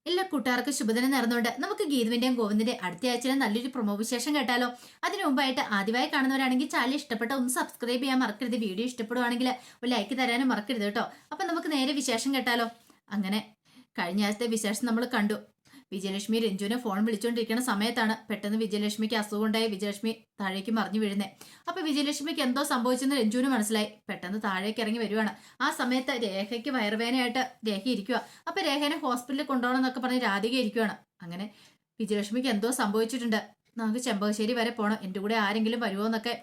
എല്ലാ കൂട്ടുകാർക്ക് ശുഭദിനം നേർന്നുകൊണ്ട് നമുക്ക് ഗീതുവിന്റെയും ഗോവിന്ദിന്റെ അടുത്ത ആഴ്ചയിലെ നല്ലൊരു പ്രൊമോ വിശേഷം കേട്ടാലോ. അതിനു മുമ്പായിട്ട് ആദ്യമായി കാണുന്നവരാണെങ്കിൽ ചാനൽ ഇഷ്ടപ്പെട്ട ഒന്ന് സബ്സ്ക്രൈബ് ചെയ്യാൻ മറക്കരുത്. വീഡിയോ ഇഷ്ടപ്പെടുവാണെങ്കിൽ ഒരു ലൈക്ക് തരാനും മറക്കരുത് കേട്ടോ. അപ്പൊ നമുക്ക് നേരെ വിശേഷം കേട്ടാലോ. അങ്ങനെ കഴിഞ്ഞ ആഴ്ചത്തെ വിശേഷം നമ്മൾ കണ്ടു. വിജയലക്ഷ്മി രഞ്ജുവിനെ ഫോൺ വിളിച്ചുകൊണ്ടിരിക്കുന്ന സമയത്താണ് പെട്ടെന്ന് വിജയലക്ഷ്മിക്ക് അസുഖം ഉണ്ടായി വിജയലക്ഷ്മി താഴേക്ക് മറിഞ്ഞു വീഴുന്നേ. അപ്പൊ വിജയലക്ഷ്മിക്ക് എന്തോ സംഭവിച്ചെന്ന് രഞ്ജുവിന് മനസ്സിലായി. പെട്ടെന്ന് താഴേക്ക് ഇറങ്ങി വരുവാണ്. ആ സമയത്ത് രേഖയ്ക്ക് വയറുവേദനയായിട്ട് രേഖ ഇരിക്കുക. അപ്പൊ രേഖനെ ഹോസ്പിറ്റലിൽ കൊണ്ടുപോകണം എന്നൊക്കെ പറഞ്ഞ് രാധിക ഇരിക്കുവാണ്. അങ്ങനെ വിജയലക്ഷ്മിക്ക് എന്തോ സംഭവിച്ചിട്ടുണ്ട്, നമുക്ക് ചെമ്പകശ്ശേരി വരെ പോകണം, എന്റെ കൂടെ ആരെങ്കിലും വരുമോ എന്നൊക്കെ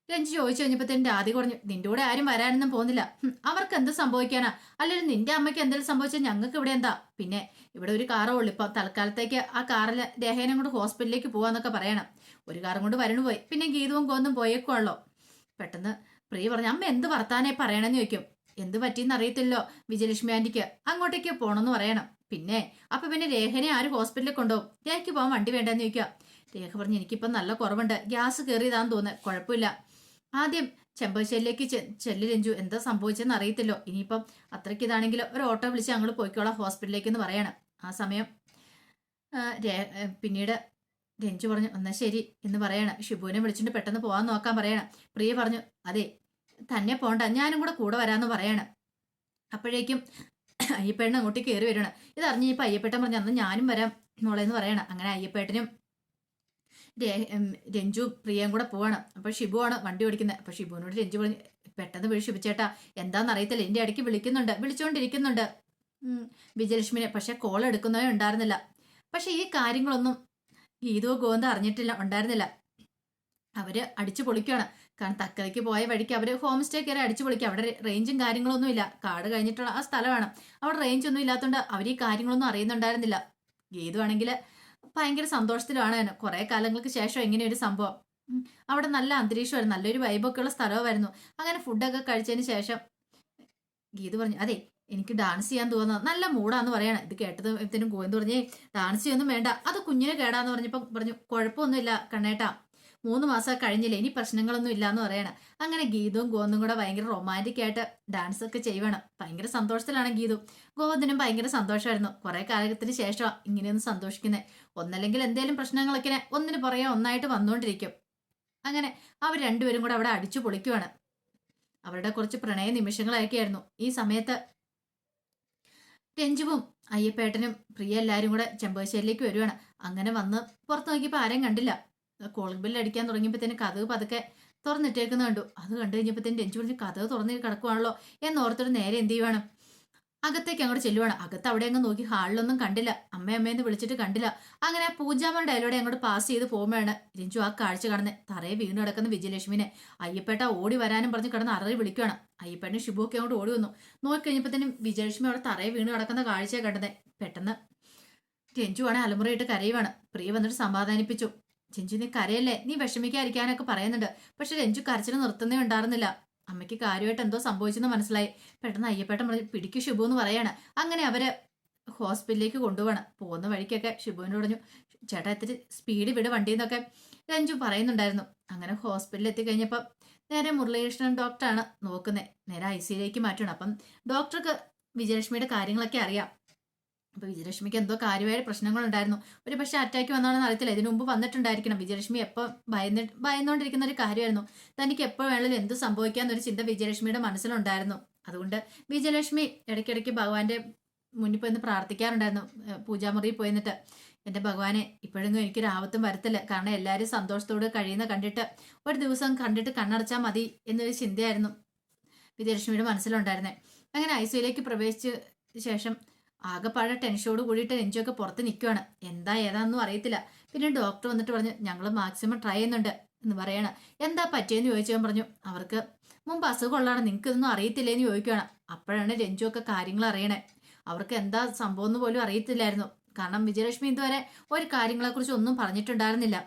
രഞ്ജു ചോദിച്ചു കഴിഞ്ഞപ്പോഴത്തേനും രാധിക പറഞ്ഞു, നിന്റെ കൂടെ ആരും വരാനൊന്നും പോകുന്നില്ല. അവർക്ക് എന്ത് സംഭവിക്കാനാ? അല്ലെങ്കിൽ നിന്റെ അമ്മയ്ക്ക് എന്തെങ്കിലും സംഭവിച്ചാൽ ഞങ്ങൾക്ക് ഇവിടെ എന്താ? പിന്നെ ഇവിടെ ഒരു കാറേ ഉള്ളു. ഇപ്പൊ തൽക്കാലത്തേക്ക് ആ കാറിൽ രഹേനം കൊണ്ട് ഹോസ്പിറ്റലിലേക്ക് പോവാന്നൊക്കെ പറയണം. ഒരു കാറും കൊണ്ട് വരണു പോയി, പിന്നെ ഗീതവും കോന്നും പോയേക്കുവാണല്ലോ. പെട്ടെന്ന് പ്രിയ പറഞ്ഞു, അമ്മ എന്ത് വർത്താനേ പറയണമെന്ന് ചോദിക്കും. എന്ത് പറ്റിയെന്ന് അറിയത്തില്ലോ വിജയലക്ഷ്മി ആന്റിക്ക്, അങ്ങോട്ടേക്ക് പോണെന്ന് പറയണം. പിന്നെ അപ്പൊ പിന്നെ രേഖനെ ആര് ഹോസ്പിറ്റലിൽ കൊണ്ടുപോകും? രേഖയ്ക്ക് പോകാൻ വണ്ടി വേണ്ടെന്ന് ചോദിക്കുക. രേഖ പറഞ്ഞു, എനിക്കിപ്പം നല്ല കുറവുണ്ട്, ഗ്യാസ് കയറിയതാന്ന് തോന്നുന്നു, കുഴപ്പമില്ല. ആദ്യം ചെമ്പശ്ശേരിയിലേക്ക് ചെല്ലു രഞ്ജു, എന്താ സംഭവിച്ചെന്ന് അറിയത്തില്ലോ. ഇനിയിപ്പം അത്രയ്ക്ക് ഇതാണെങ്കിൽ ഒരു ഓട്ടോ വിളിച്ച് അങ്ങോട്ട് പോയിക്കോളാം ഹോസ്പിറ്റലിലേക്ക് എന്ന് പറയണം. ആ സമയം പിന്നീട് രഞ്ജു പറഞ്ഞു, എന്നാ ശരി എന്ന് പറയണം. ഷിബുവിനെ വിളിച്ചിട്ട് പെട്ടെന്ന് പോകാൻ നോക്കാൻ പറയണം. പ്രിയ പറഞ്ഞു, അതെ തന്നെ പോണ്ട, ഞാനും കൂടെ കൂടെ വരാമെന്ന് പറയണം. അപ്പോഴേക്കും അയ്യപ്പേട്ടൻ അങ്ങോട്ട് കയറി വരണം. ഇതറിഞ്ഞ് ഇപ്പം അയ്യപ്പേട്ടൻ പറഞ്ഞു, അന്ന് ഞാനും വരാം മോളെന്ന് പറയണം. അങ്ങനെ അയ്യപ്പേട്ടനും രഞ്ജു പ്രിയയും കൂടെ പോവാണ്. അപ്പൊ ഷിബുവാണ് വണ്ടി ഓടിക്കുന്നത്. അപ്പൊ ഷിബുവിനോട് രഞ്ജു പറഞ്ഞു, പെട്ടെന്ന് വിളി ഷിബുച്ചേട്ടാ, എന്താന്ന് അറിയത്തില്ല, എന്റെ ഇടയ്ക്ക് വിളിച്ചോണ്ടിരിക്കുന്നുണ്ട് വിജയലക്ഷ്മിനെ. പക്ഷെ കോൾ എടുക്കുന്നതേ ഉണ്ടായിരുന്നില്ല. പക്ഷെ ഈ കാര്യങ്ങളൊന്നും ഗീതോ ഗോവിന്ദ ഉണ്ടായിരുന്നില്ല. അവര് അടിച്ചു പൊളിക്കുകയാണ്. കാരണം തക്കലയ്ക്ക് പോയ വഴിക്ക് അവര് ഹോം സ്റ്റേ കയറി അടിച്ചു പൊളിക്കുക. അവിടെ റേഞ്ചും കാര്യങ്ങളൊന്നും ഇല്ല, കാട് കഴിഞ്ഞിട്ടുള്ള ആ സ്ഥലമാണ്. അവിടെ റേഞ്ച് ഒന്നും ഇല്ലാത്തതുകൊണ്ട് അവർ ഈ കാര്യങ്ങളൊന്നും അറിയുന്നുണ്ടായിരുന്നില്ല. ഗീതു ആണെങ്കിൽ ഭയങ്കര സന്തോഷത്തിലാണ്. കുറെ കാലങ്ങൾക്ക് ശേഷം ഇങ്ങനെ ഒരു സംഭവം. അവിടെ നല്ല അന്തരീക്ഷമായിരുന്നു, നല്ലൊരു വൈബൊക്കെ ഉള്ള സ്ഥലമായിരുന്നു. അങ്ങനെ ഫുഡൊക്കെ കഴിച്ചതിന് ശേഷം ഗീതു പറഞ്ഞു, അതെ എനിക്ക് ഡാൻസ് ചെയ്യാൻ തോന്നുന്നത് നല്ല മൂടാന്ന് പറയണം. ഇത് കേട്ടത് ഇതിനും ഗോവിന്ദ് പറഞ്ഞേ, ഡാൻസ് ചെയ്യൊന്നും വേണ്ട, അത് കുഞ്ഞിന് കേടാന്ന് പറഞ്ഞപ്പോ പറഞ്ഞു, കുഴപ്പമൊന്നുമില്ല കണ്ണേട്ടാ, 3 മാസം കഴിഞ്ഞില്ല, ഇനി പ്രശ്നങ്ങളൊന്നും ഇല്ലാന്ന് പറയണം. അങ്ങനെ ഗീതവും ഗോവിന്ദും കൂടെ ഭയങ്കര റൊമാൻറ്റിക് ആയിട്ട് ഡാൻസ് ഒക്കെ ചെയ്യുവാണ്. ഭയങ്കര സന്തോഷത്തിലാണ് ഗീതു. ഗോവിന്ദനും ഭയങ്കര സന്തോഷമായിരുന്നു. കുറെ കാലത്തിന് ശേഷമാണ് ഇങ്ങനെയൊന്നും സന്തോഷിക്കുന്നത്. ഒന്നല്ലെങ്കിൽ എന്തേലും പ്രശ്നങ്ങളൊക്കെ ഒന്നിന് പുറകെ ഒന്നായിട്ട് വന്നുകൊണ്ടിരിക്കും. അങ്ങനെ അവർ രണ്ടുപേരും കൂടെ അവിടെ അടിച്ചു പൊളിക്കുവാണ്. അവരുടെ കുറച്ച് പ്രണയ നിമിഷങ്ങളൊക്കെയായിരുന്നു. ഈ സമയത്ത് രഞ്ജുവും അയ്യപ്പേട്ടനും പ്രിയ എല്ലാവരും കൂടെ ചെമ്പകശ്ശേരിയിലേക്ക് വരുവാണ്. അങ്ങനെ വന്ന് പുറത്ത് നോക്കിയപ്പോൾ ആരെയും കണ്ടില്ല. കോളിംഗ് ബെല്ല് അടിക്കാൻ തുടങ്ങിയപ്പോഴത്തേന് കഥവ് പതുക്കെ തുറന്നിട്ടേക്കുന്ന കണ്ടു. അത് കണ്ടു കഴിഞ്ഞപ്പോഴത്തേന് രഞ്ജു പറഞ്ഞ്, കഥവ് തുറന്ന് കിടക്കുവാണല്ലോ എന്നോർത്തിട്ട് നേരെ എന്ത് ചെയ്യുവാണ്, അകത്തേക്ക് അങ്ങോട്ട് ചെല്ലുവാണ്. അകത്ത് അവിടെ അങ്ങ് നോക്കി ഹാളിലൊന്നും കണ്ടില്ല. അമ്മയമ്മയെന്ന് വിളിച്ചിട്ട് കണ്ടില്ല. അങ്ങനെ പൂജാമ്മ ഡയലോടെ അങ്ങോട്ട് പാസ് ചെയ്ത് പോകുമ്പോഴാണ് രഞ്ജു ആ കാഴ്ച കാണുന്നത്. തറയെ വീണ് കിടക്കുന്ന വിജയലക്ഷ്മിനെ. അയ്യപ്പേട്ട ഓടി വരാനും പറഞ്ഞ് കിടന്ന് അററി വിളിക്കുകയാണ്. അയ്യപ്പേട്ടനും ഷിബുവൊക്കെ അങ്ങോട്ട് ഓടി വന്നു. നോക്കിക്കഴിഞ്ഞപ്പോഴത്തേനും വിജയലക്ഷ്മി അവിടെ തറയെ വീണ് കിടക്കുന്ന കാഴ്ചയെ കണ്ടത്. പെട്ടെന്ന് രഞ്ജു ആണ് അലമുറയിട്ട് കരയുവാണ്. പ്രിയ വന്നിട്ട് സമാധാനിപ്പിച്ചു. രഞ്ജു നീ കരയല്ലേ, നീ വിഷമിക്കാതിരിക്കാനൊക്കെ പറയുന്നുണ്ട്. പക്ഷെ രഞ്ജു കരച്ചിൽ നിർത്തുന്നേ ഉണ്ടായിരുന്നില്ല. അമ്മയ്ക്ക് കാര്യമായിട്ട് എന്തോ സംഭവിച്ചെന്ന് മനസ്സിലായി. പെട്ടെന്ന് അയ്യപ്പേട്ടൻ പറഞ്ഞ്, പിടിക്കു ഷിബു എന്ന് പറയാണ്. അങ്ങനെ അവര് ഹോസ്പിറ്റലിലേക്ക് കൊണ്ടുപോവാണ്. പോകുന്ന വഴിക്കൊക്കെ ഷിബുവിനോട് പറഞ്ഞു, ചേട്ടാ ഇത്തിരി സ്പീഡ് വിട് വണ്ടിന്നൊക്കെ രഞ്ജു പറയുന്നുണ്ടായിരുന്നു. അങ്ങനെ ഹോസ്പിറ്റലിൽ എത്തിക്കഴിഞ്ഞപ്പോൾ നേരെ മുരളീകൃഷ്ണൻ ഡോക്ടറാണ് നോക്കുന്നത്. നേരെ ICUയിലേക്ക് മാറ്റണം. അപ്പം ഡോക്ടർക്ക് വിജയലക്ഷ്മിയുടെ കാര്യങ്ങളൊക്കെ അറിയാം. അപ്പൊ വിജയലക്ഷ്മിക്ക് എന്തോ കാര്യമായ പ്രശ്നങ്ങളുണ്ടായിരുന്നു. ഒരു പക്ഷെ അറ്റാക്ക് വന്നാണെന്ന് അറിയത്തില്ല, ഇതിനു മുമ്പ് വന്നിട്ടുണ്ടായിരിക്കണം. വിജയലക്ഷ്മി എപ്പോൾ ഭയന്നുകൊണ്ടിരിക്കുന്ന ഒരു കാര്യമായിരുന്നു. തനിക്ക് എപ്പോൾ വേണമെങ്കിലും എന്ത് സംഭവിക്കാന്നൊരു ചിന്ത വിജയലക്ഷ്മിയുടെ മനസ്സിലുണ്ടായിരുന്നു. അതുകൊണ്ട് വിജയലക്ഷ്മി ഇടയ്ക്കിടയ്ക്ക് ഭഗവാന്റെ മുന്നിൽ പോയി പ്രാർത്ഥിക്കാറുണ്ടായിരുന്നു. പൂജാമുറിയിൽ പോയി നിന്നിട്ട്, എന്റെ ഭഗവാനെ ഇപ്പോഴെങ്കിലും എനിക്കൊരു ആപത്തും വരത്തില്ല, കാരണം എല്ലാവരും സന്തോഷത്തോട് കഴിയുന്ന കണ്ടിട്ട് ഒരു ദിവസം കണ്ടിട്ട് കണ്ണടച്ചാൽ മതി എന്നൊരു ചിന്തയായിരുന്നു വിജയലക്ഷ്മിയുടെ മനസ്സിലുണ്ടായിരുന്നത്. അങ്ങനെ ICUയിലേക്ക് പ്രവേശിച്ച ശേഷം ആകെപ്പാടെ ടെൻഷനോട് കൂടിയിട്ട് രഞ്ജുവൊക്കെ പുറത്ത് നിൽക്കുവാണ്. എന്താ ഏതാണെന്നും അറിയത്തില്ല. പിന്നെ ഡോക്ടർ വന്നിട്ട് പറഞ്ഞു, ഞങ്ങൾ മാക്സിമം ട്രൈ ചെയ്യുന്നുണ്ട് എന്ന് പറയണം. എന്താ പറ്റിയെന്ന് ചോദിച്ചവൻ പറഞ്ഞു, അവർക്ക് മുമ്പ് അസുഖമുള്ളതാണ്, നിങ്ങൾക്ക് ഇതൊന്നും അറിയത്തില്ലേന്ന് ചോദിക്കുകയാണ്. അപ്പോഴാണ് രഞ്ജുവൊക്കെ കാര്യങ്ങൾ അറിയണേ. അവർക്ക് എന്താ സംഭവം എന്ന് പോലും അറിയത്തില്ലായിരുന്നു. കാരണം വിജയലക്ഷ്മി ഇതുവരെ ഒരു കാര്യങ്ങളെക്കുറിച്ച് ഒന്നും പറഞ്ഞിട്ടുണ്ടായിരുന്നില്ല.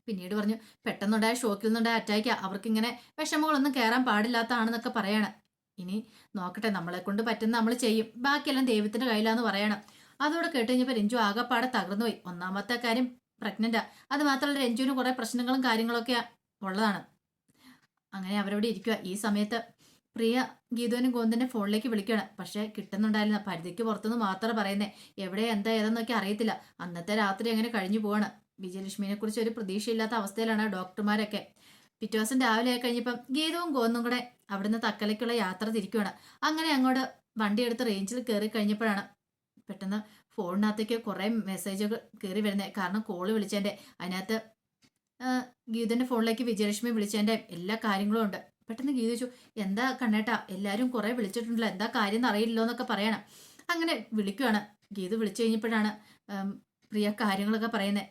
പിന്നീട് പറഞ്ഞു, പെട്ടെന്നുണ്ടായ ഷോക്കിൽ നിന്നുണ്ടായ അറ്റാക്ക്, അവർക്ക് ഇങ്ങനെ വിഷമങ്ങളൊന്നും കയറാൻ പാടില്ലാത്തതാണെന്നൊക്കെ പറയണം. ഇനി നോക്കട്ടെ, നമ്മളെ കൊണ്ട് പറ്റുന്ന നമ്മൾ ചെയ്യും, ബാക്കിയെല്ലാം ദൈവത്തിന്റെ കയ്യിലാന്ന് പറയണം. അതോടെ കേട്ട് കഴിഞ്ഞപ്പോൾ രഞ്ജു ആകെപ്പാടെ തകർന്നുപോയി. ഒന്നാമത്തെ കാര്യം പ്രഗ്നന്റാ. അത് മാത്രമല്ല രഞ്ജുവിന് കുറെ പ്രശ്നങ്ങളും കാര്യങ്ങളൊക്കെ ഉള്ളതാണ്. അങ്ങനെ അവരവിടെ ഇരിക്കുക. ഈ സമയത്ത് പ്രിയ ഗീതുവിനും ഗോവിന്ദന്റെ ഫോണിലേക്ക് വിളിക്കുകയാണ്. പക്ഷെ കിട്ടുന്നുണ്ടായിരുന്നില്ല. പരിധിക്ക് പുറത്തുനിന്ന് മാത്രം പറയുന്നേ. എവിടെ എന്താ ഏതെന്നൊക്കെ അറിയത്തില്ല. അന്നത്തെ രാത്രി അങ്ങനെ കഴിഞ്ഞു പോവാണ്. വിജയലക്ഷ്മിയെ കുറിച്ച് ഒരു പ്രതീക്ഷയില്ലാത്ത അവസ്ഥയിലാണ് ഡോക്ടർമാരൊക്കെ. പിറ്റേ ദിവസം രാവിലെ ആയി കഴിഞ്ഞപ്പം ഗീതവും ഗോവിന്ദും കൂടെ അവിടുന്ന് തക്കലയ്ക്കുള്ള യാത്ര തിരിക്കുകയാണ്. അങ്ങനെ അങ്ങോട്ട് വണ്ടിയെടുത്ത് റേഞ്ചിൽ കയറി കഴിഞ്ഞപ്പോഴാണ് പെട്ടെന്ന് ഫോണിനകത്തേക്ക് കുറേ മെസ്സേജുകൾ കയറി വരുന്നത്. കാരണം കോള് വിളിച്ചതിൻ്റെ അതിനകത്ത് ഗീതന്റെ ഫോണിലേക്ക് വിജയലക്ഷ്മി വിളിച്ചതിൻ്റെ എല്ലാ കാര്യങ്ങളും ഉണ്ട്. പെട്ടെന്ന് ഗീത ചോദിച്ചു, എന്താ കണ്ണേട്ടാ, എല്ലാവരും കുറേ വിളിച്ചിട്ടുണ്ടല്ലോ, എന്താ കാര്യം എന്ന് അറിയില്ലോ എന്നൊക്കെ പറയണം. അങ്ങനെ വിളിക്കുവാണ്. ഗീത വിളിച്ചു കഴിഞ്ഞപ്പോഴാണ് പ്രിയ കാര്യങ്ങളൊക്കെ പറയുന്നത്.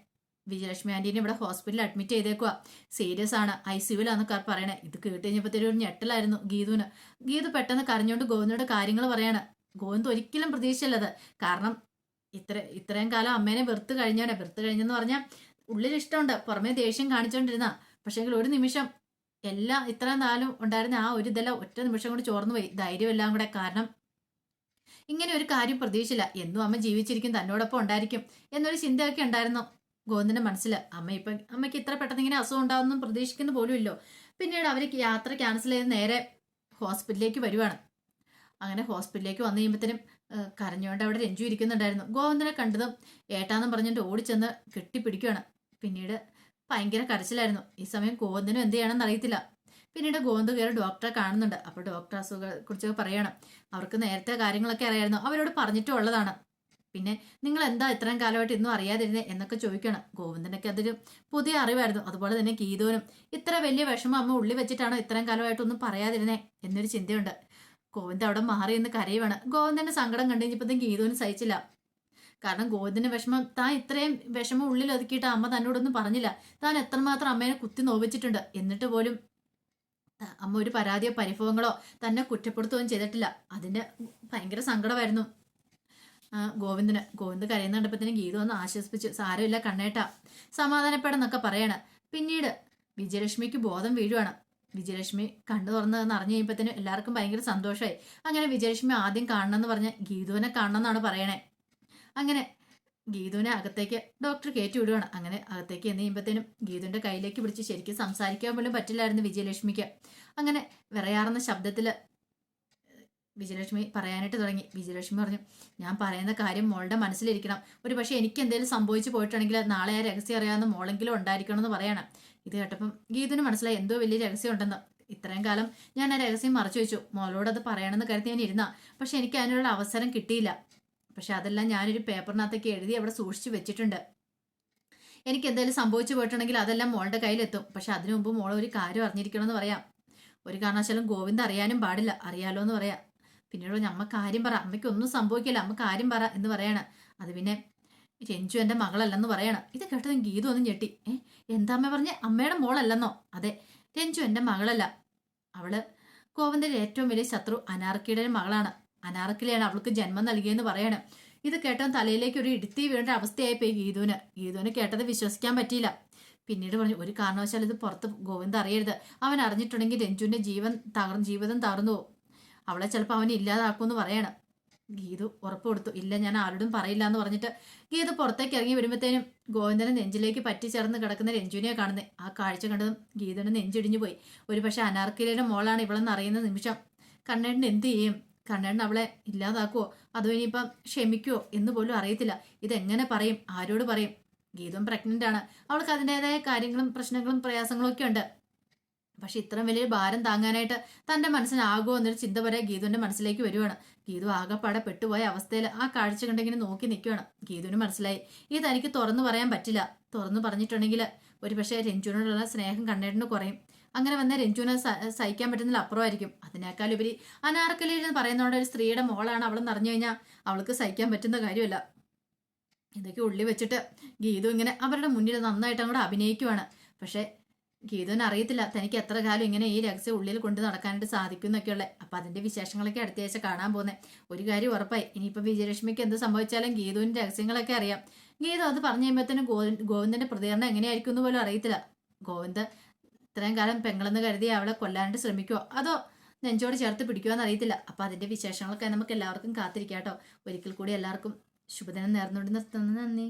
വിജയലക്ഷ്മി ആൻറ്റീനെ ഇവിടെ ഹോസ്പിറ്റലിൽ അഡ്മിറ്റ് ചെയ്തേക്കുക, സീരിയസ് ആണ്, ICUവിലാന്നൊക്കെ പറയണേ. ഇത് കേട്ട് കഴിഞ്ഞപ്പോഴത്തേനും ഒരു ഞെട്ടലായിരുന്നു ഗീതുവിന്. ഗീതു പെട്ടെന്ന് കരഞ്ഞുകൊണ്ട് ഗോവിന്ദോട് കാര്യങ്ങൾ പറയാണ്. ഗോവിന്ദ് ഒരിക്കലും പ്രതീക്ഷിച്ചല്ലത്. കാരണം ഇത്രയും കാലം അമ്മേനെ വെറുത്ത് കഴിഞ്ഞെന്ന് പറഞ്ഞാൽ ഉള്ളിൽ ഇഷ്ടമുണ്ട്, പുറമേ ദേഷ്യം കാണിച്ചുകൊണ്ടിരുന്ന. പക്ഷേങ്കിൽ ഒരു നിമിഷം എല്ലാം ഇത്രയും നാളും ഉണ്ടായിരുന്ന ആ ഒരു ഇതെല്ലാം ഒറ്റ നിമിഷം കൊണ്ട് ചോർന്നു പോയി, ധൈര്യം എല്ലാം കൂടെ. കാരണം ഇങ്ങനെ ഒരു കാര്യം പ്രതീക്ഷിച്ചില്ല. എന്നും അമ്മ ജീവിച്ചിരിക്കും, തന്നോടൊപ്പം ഉണ്ടായിരിക്കും എന്നൊരു ചിന്തയൊക്കെ ഉണ്ടായിരുന്നു ഗോവിന്ദന്റെ മനസ്സിൽ. അമ്മയ്ക്ക് ഇത്ര പെട്ടെന്ന് ഇങ്ങനെ അസുഖം ഉണ്ടാവുമെന്നും പ്രതീക്ഷിക്കുന്ന പോലും ഇല്ലോ. പിന്നീട് അവർ യാത്ര ക്യാൻസൽ ചെയ്ത് നേരെ ഹോസ്പിറ്റലിലേക്ക് വരുവാണ്. അങ്ങനെ ഹോസ്പിറ്റലിലേക്ക് വന്നു കഴിയുമ്പോഴത്തേനും കരഞ്ഞുകൊണ്ട് അവിടെ രഞ്ജു ഇരിക്കുന്നുണ്ടായിരുന്നു. ഗോവിന്ദനെ കണ്ടതും ഏട്ടാന്നും പറഞ്ഞിട്ട് ഓടിച്ചെന്ന് കെട്ടിപ്പിടിക്കുകയാണ്. പിന്നീട് ഭയങ്കര കരച്ചിലായിരുന്നു. ഈ സമയം ഗോവിന്ദനും എന്ത് ചെയ്യണമെന്ന് അറിയത്തില്ല. പിന്നീട് ഗോവിന്ദ് കയറി ഡോക്ടറെ കാണുന്നുണ്ട്. അപ്പോൾ ഡോക്ടർ അസുഖത്തെ കുറിച്ചൊക്കെ പറയണം. അവർക്ക് നേരത്തെ കാര്യങ്ങളൊക്കെ അറിയായിരുന്നു, അവരോട് പറഞ്ഞിട്ടും ഉള്ളതാണ്. പിന്നെ നിങ്ങൾ എന്താ ഇത്രയും കാലമായിട്ട് ഇന്നും അറിയാതിരുന്നേ എന്നൊക്കെ ചോദിക്കണം. ഗോവിന്ദനൊക്കെ അതൊരു പുതിയ അറിവായിരുന്നു. അതുപോലെ തന്നെ ഗീതുവിനും ഇത്ര വലിയ വിഷമം അമ്മ ഉള്ളി വെച്ചിട്ടാണോ ഇത്രയും കാലമായിട്ടൊന്നും പറയാതിരുന്നേ എന്നൊരു ചിന്തയുണ്ട്. ഗോവിന്ദ് അവിടെ മാറി എന്ന് കരയുവാണ്. ഗോവിന്ദന്റെ സങ്കടം കണ്ടു കഴിഞ്ഞപ്പോഴത്തേക്കും ഗീതുവിന് സഹിച്ചില്ല. കാരണം ഗോവിന്ദന്റെ വിഷമം, താൻ ഇത്രയും വിഷമം ഉള്ളിൽ ഒതുക്കിയിട്ട് അമ്മ തന്നോടൊന്നും പറഞ്ഞില്ല. താൻ എത്രമാത്രം അമ്മേനെ കുത്തി നോവിച്ചിട്ടുണ്ട്. എന്നിട്ട് പോലും അമ്മ ഒരു പരാതിയോ പരിഭവങ്ങളോ തന്നെ കുറ്റപ്പെടുത്തുകയും ചെയ്തിട്ടില്ല. അതിന് ഭയങ്കര സങ്കടമായിരുന്നു ഗോവിന്ദ് കരയുന്ന കണ്ടപ്പത്തിന് ഗീത ഒന്ന് ആശ്വസിപ്പിച്ചു. സാരമില്ല കണ്ണേട്ട, സമാധാനപ്പെടെന്നൊക്കെ പറയാണ്. പിന്നീട് വിജയലക്ഷ്മിക്ക് ബോധം വീഴുവാണ്. വിജയലക്ഷ്മി കണ്ണു തുറന്നതെന്ന് അറിഞ്ഞു കഴിയുമ്പോഴത്തേനും എല്ലാവർക്കും ഭയങ്കര സന്തോഷമായി. അങ്ങനെ വിജയലക്ഷ്മി ആദ്യം കാണണമെന്ന് പറഞ്ഞ് ഗീതുവിനെ കാണണമെന്നാണ് പറയണേ. അങ്ങനെ ഗീതുവിനെ അകത്തേക്ക് ഡോക്ടർ കയറ്റി വിടുവാണ്. അങ്ങനെ അകത്തേക്ക് എന്ന് കഴിയുമ്പോഴത്തേനും ഗീതുവിന്റെ കയ്യിലേക്ക് പിടിച്ച് ശരിക്കും സംസാരിക്കാൻ പോലും പറ്റില്ലായിരുന്നു വിജയലക്ഷ്മിക്ക്. അങ്ങനെ വിറയാറുന്ന ശബ്ദത്തിൽ വിജയലക്ഷ്മി പറയാനായിട്ട് തുടങ്ങി. വിജയലക്ഷ്മി പറഞ്ഞു, ഞാൻ പറയുന്ന കാര്യം മോളുടെ മനസ്സിലിരിക്കണം. ഒരു പക്ഷേ എനിക്ക് എന്തെങ്കിലും സംഭവിച്ചു പോയിട്ടുണ്ടെങ്കിൽ നാളെ ആ രഹസ്യം അറിയാവുന്ന മോളെങ്കിലും ഉണ്ടായിരിക്കണം എന്ന് പറയണം. ഇത് കേട്ടപ്പം ഗീതുവിന് മനസ്സിലായി എന്തോ വലിയ രഹസ്യം ഉണ്ടെന്ന്. ഇത്രയും കാലം ഞാൻ ആ രഹസ്യം മറച്ചു വെച്ചു. മോളോട് അത് പറയണമെന്ന് കരുതി ഞാൻ ഇരുന്ന, പക്ഷെ എനിക്ക് അതിനുള്ള അവസരം കിട്ടിയില്ല. പക്ഷെ അതെല്ലാം ഞാനൊരു പേപ്പറിനകത്തേക്ക് എഴുതി അവിടെ സൂക്ഷിച്ചു വെച്ചിട്ടുണ്ട്. എനിക്ക് എന്തെങ്കിലും സംഭവിച്ചു പോയിട്ടുണ്ടെങ്കിൽ അതെല്ലാം മോളുടെ കയ്യിലെത്തും. പക്ഷെ അതിനു മുമ്പ് മോളെ ഒരു കാര്യം അറിഞ്ഞിരിക്കണമെന്ന് പറയാം. ഒരു കാരണവശാലും ഗോവിന്ദ് അറിയാനും പാടില്ല, അറിയാലോ എന്ന് പറയാം. പിന്നീട് അമ്മ കാര്യം പറ, അമ്മയ്ക്ക് ഒന്നും സംഭവിക്കില്ല, അമ്മ കാര്യം പറ എന്ന് പറയാണ്. അത് പിന്നെ രഞ്ജു എൻ്റെ മകളല്ലെന്ന് പറയണം. ഇത് കേട്ടതും ഗീതു ഒന്നും ഞെട്ടി. എന്താ അമ്മ പറഞ്ഞേ? അമ്മയുടെ മോളല്ലെന്നോ? അതെ, രഞ്ജു എൻ്റെ മകളല്ല. അവള് ഗോവിന്ദന്റെ ഏറ്റവും വലിയ ശത്രു അനാർക്കിയുടെ മകളാണ്. അനാർക്കിലെയാണ് അവൾക്ക് ജന്മം നൽകിയെന്ന് പറയണം. ഇത് കേട്ടതും തലയിലേക്ക് ഒരു ഇടുത്തി വീണ്ട അവസ്ഥയായി പോയി ഗീതുവിന് കേട്ടത് വിശ്വസിക്കാൻ പറ്റിയില്ല. പിന്നീട് പറഞ്ഞു, ഒരു കാരണവശാൽ ഇത് പുറത്ത് ഗോവിന്ദ് അറിയരുത്. അവൻ അറിഞ്ഞിട്ടുണ്ടെങ്കിൽ രഞ്ജുവിന്റെ ജീവിതം തകർന്നു പോകും. അവളെ ചിലപ്പോൾ അവനെ ഇല്ലാതാക്കുമെന്ന് പറയണം. ഗീതു ഉറപ്പ് കൊടുത്തു. ഇല്ല, ഞാൻ ആരോടും പറയില്ല എന്ന് പറഞ്ഞിട്ട് ഗീതു പുറത്തേക്ക് ഇറങ്ങി വരുമ്പോഴത്തേനും ഗോവിന്ദനെ നെഞ്ചിലേക്ക് പറ്റിച്ചേർന്ന് കിടക്കുന്ന രഞ്ജുവിനെ കാണുന്നത്. ആ കാഴ്ച കണ്ടതും ഗീതുവിന് നെഞ്ചിടിഞ്ഞു പോയി. ഒരു പക്ഷെ അനാർക്കിലയുടെ മോളാണ് ഇവളെന്ന് അറിയുന്ന നിമിഷം കണ്ണേട്ടൻ എന്ത് ചെയ്യും? കണ്ണേട്ടൻ അവളെ ഇല്ലാതാക്കുവോ അതോ ഇനിയിപ്പം ക്ഷമിക്കുവോ എന്ന് പോലും അറിയത്തില്ല. ഇതെങ്ങനെ പറയും, ആരോട് പറയും? ഗീതും പ്രഗ്നന്റ് ആണ്. അവൾക്ക് അതിൻ്റെതായ കാര്യങ്ങളും പ്രശ്നങ്ങളും പ്രയാസങ്ങളും ഒക്കെ ഉണ്ട്. പക്ഷെ ഇത്രയും വലിയൊരു ഭാരം താങ്ങാനായിട്ട് തൻ്റെ മനസ്സിനാകുമോ എന്നൊരു ചിന്ത വരെ ഗീതുവിൻ്റെ മനസ്സിലേക്ക് വരുവാണ്. ഗീതു ആകെപ്പാടെ പെട്ടുപോയ അവസ്ഥയിൽ ആ കാഴ്ച കണ്ടിങ്ങനെ നോക്കി നിൽക്കുകയാണ്. ഗീതുവിന് മനസ്സിലായി ഇത് തനിക്ക് തുറന്നു പറയാൻ പറ്റില്ല. തുറന്നു പറഞ്ഞിട്ടുണ്ടെങ്കിൽ ഒരു പക്ഷേ രഞ്ജുവിനോടുള്ള സ്നേഹം കണ്ണേട്ടന് കുറയും. അങ്ങനെ വന്നാൽ രഞ്ജുവിനെ സഹിക്കാൻ പറ്റുന്നതിൽ അപ്പുറമായിരിക്കും. അതിനേക്കാൾ ഉപരി അനാർക്കലി എന്ന് പറയുന്നതുകൊണ്ട് ഒരു സ്ത്രീയുടെ മോളാണ് അവളെന്ന് അറിഞ്ഞു കഴിഞ്ഞാൽ അവൾക്ക് സഹിക്കാൻ പറ്റുന്ന കാര്യമല്ല. ഇതൊക്കെ ഉള്ളി വെച്ചിട്ട് ഗീതു ഇങ്ങനെ അവരുടെ മുന്നിൽ നന്നായിട്ട് അങ്ങോട്ട് അഭിനയിക്കുവാണ്. പക്ഷേ ഗീതുവിന് അറിയത്തില്ല തനിക്ക് എത്ര കാലം ഇങ്ങനെ ഈ രഹസ്യം ഉള്ളിൽ കൊണ്ട് നടക്കാനായിട്ട് സാധിക്കും എന്നൊക്കെയുള്ളത്. അപ്പം അതിൻ്റെ വിശേഷങ്ങളൊക്കെ അടുത്ത ആഴ്ച കാണാൻ പോകുന്നത്. ഒരു കാര്യം ഉറപ്പായി, ഇനിയിപ്പോൾ വിജയലക്ഷ്മിക്ക് എന്ത് സംഭവിച്ചാലും ഗീതുവിൻ്റെ രഹസ്യങ്ങളൊക്കെ അറിയാം. ഗീതു അത് പറഞ്ഞു കഴിയുമ്പോഴത്തേനും ഗോവിന്ദൻ്റെ പ്രതികരണം എങ്ങനെയായിരിക്കും എന്ന് പോലും അറിയത്തില്ല. ഗോവിന്ദ് ഇത്രയും കാലം പെങ്ങളെന്ന് കരുതി അവളെ കൊല്ലാനായിട്ട് ശ്രമിക്കുമോ അതോ നെഞ്ചോട് ചേർത്ത് പിടിക്കുമോ എന്നറിയത്തില്ല. അപ്പം അതിൻ്റെ വിശേഷങ്ങളൊക്കെ നമുക്ക് എല്ലാവർക്കും കാത്തിരിക്കാം കേട്ടോ. ഒരിക്കൽ കൂടി എല്ലാവർക്കും ശുഭദിനം നേർന്നുകൊണ്ട് നിർത്തുന്നു. നന്ദി.